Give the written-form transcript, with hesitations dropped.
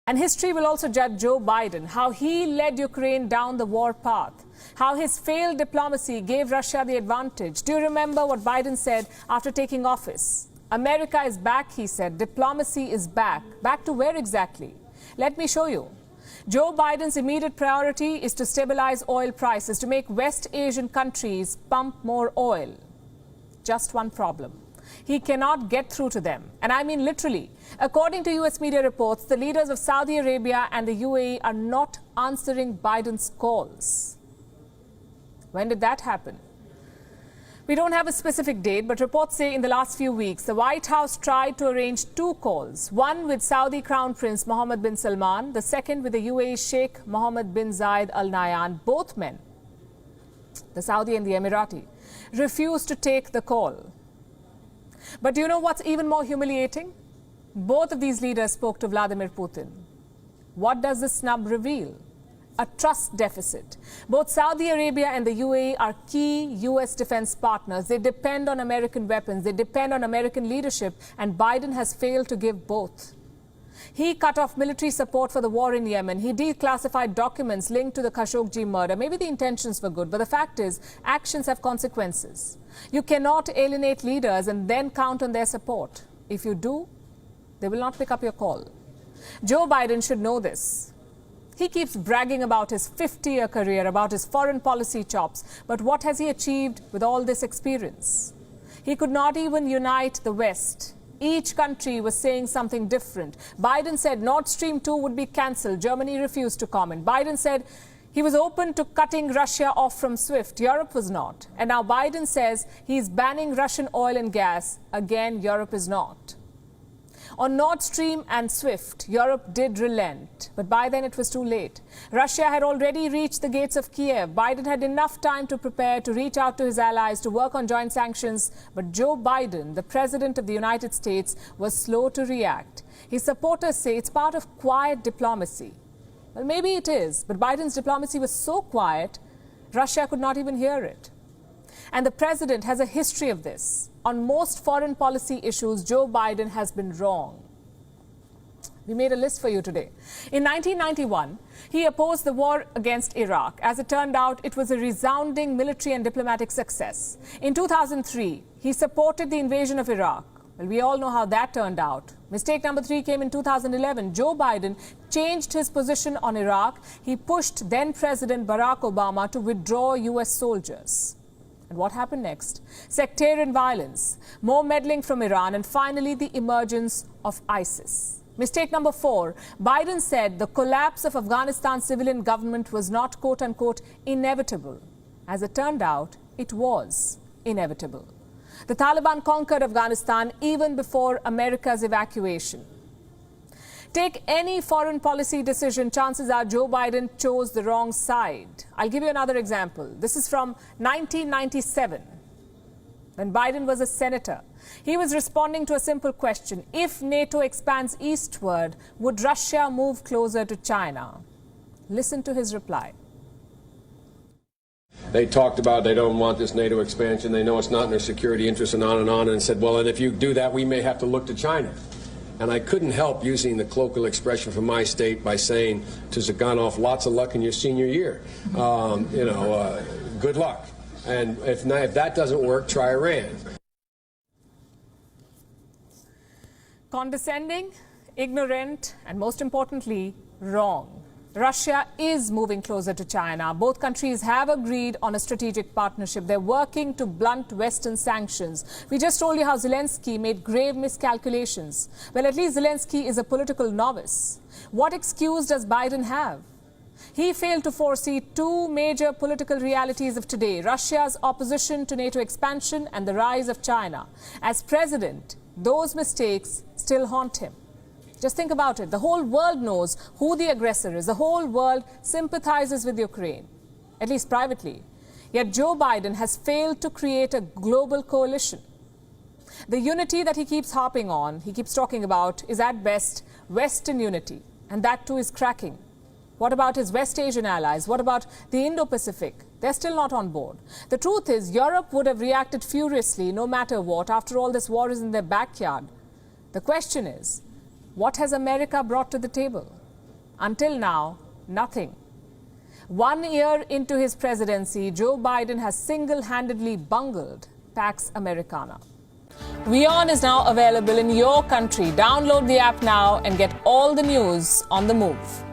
And history will also judge Joe Biden, how he led Ukraine down the war path, how his failed diplomacy gave Russia the advantage. Do you remember what Biden said after taking office? America is back, he said. Diplomacy is back. Back to where exactly? Let me show you. Joe Biden's immediate priority is to stabilize oil prices, to make West Asian countries pump more oil. Just one problem. He cannot get through to them. And I mean literally. According to US media reports, the leaders of Saudi Arabia and the UAE are not answering Biden's calls. When did that happen? We don't have a specific date, but reports say in the last few weeks, the White House tried to arrange two calls, one with Saudi Crown Prince Mohammed bin Salman, the second with the UAE Sheikh Mohammed bin Zayed Al Nahyan. Both men, the Saudi and the Emirati, refused to take the call. But do you know what's even more humiliating? Both of these leaders spoke to Vladimir Putin. What does this snub reveal? A trust deficit. Both Saudi Arabia and the UAE are key US defense partners. They depend on American weapons. They depend on American leadership. And Biden has failed to give both. He cut off military support for the war in Yemen. He declassified documents linked to the Khashoggi murder. Maybe the intentions were good, but the fact is, actions have consequences. You cannot alienate leaders and then count on their support. If you do, they will not pick up your call. Joe Biden should know this. He keeps bragging about his 50-year career, about his foreign policy chops. But what has he achieved with all this experience? He could not even unite the West. Each country was saying something different. Biden said Nord Stream 2 would be cancelled. Germany refused to comment. Biden said he was open to cutting Russia off from SWIFT. Europe was not. And now Biden says he's banning Russian oil and gas. Again, Europe is not. On Nord Stream and SWIFT, Europe did relent, but by then it was too late. Russia had already reached the gates of Kiev. Biden had enough time to prepare, to reach out to his allies, to work on joint sanctions. But Joe Biden, the President of the United States, was slow to react. His supporters say it's part of quiet diplomacy. Well, maybe it is, but Biden's diplomacy was so quiet, Russia could not even hear it. And the president has a history of this. On most foreign policy issues, Joe Biden has been wrong. We made a list for you today. In 1991, he opposed the war against Iraq. As it turned out, it was a resounding military and diplomatic success. In 2003, he supported the invasion of Iraq. Well, we all know how that turned out. Mistake number 3 came in 2011. Joe Biden changed his position on Iraq. He pushed then-President Barack Obama to withdraw U.S. soldiers. And what happened next? Sectarian violence, more meddling from Iran, and finally the emergence of ISIS. Mistake number 4, Biden said the collapse of Afghanistan's civilian government was not quote-unquote inevitable. As it turned out, it was inevitable. The Taliban conquered Afghanistan even before America's evacuation. Take any foreign policy decision, chances are Joe Biden chose the wrong side. I'll give you another example. This is from 1997, when Biden was a senator. He was responding to a simple question. If NATO expands eastward, would Russia move closer to China? Listen to his reply. They talked about they don't want this NATO expansion. They know it's not in their security interests and on, and said, well, and if you do that, we may have to look to China. And I couldn't help using the colloquial expression from my state by saying to Zhuganov, lots of luck in your senior year. Good luck. And if that doesn't work, try Iran. Condescending, ignorant, and most importantly, wrong. Russia is moving closer to China. Both countries have agreed on a strategic partnership. They're working to blunt Western sanctions. We just told you how Zelensky made grave miscalculations. Well, at least Zelensky is a political novice. What excuse does Biden have? He failed to foresee two major political realities of today: Russia's opposition to NATO expansion and the rise of China. As president, those mistakes still haunt him. Just think about it. The whole world knows who the aggressor is. The whole world sympathizes with Ukraine, at least privately. Yet Joe Biden has failed to create a global coalition. The unity that he keeps harping on, he keeps talking about, is at best Western unity. And that too is cracking. What about his West Asian allies? What about the Indo-Pacific? They're still not on board. The truth is, Europe would have reacted furiously no matter what. After all, this war is in their backyard. The question is, what has America brought to the table? Until now, nothing. 1 year into his presidency, Joe Biden has single-handedly bungled Pax Americana. WION is now available in your country. Download the app now and get all the news on the move.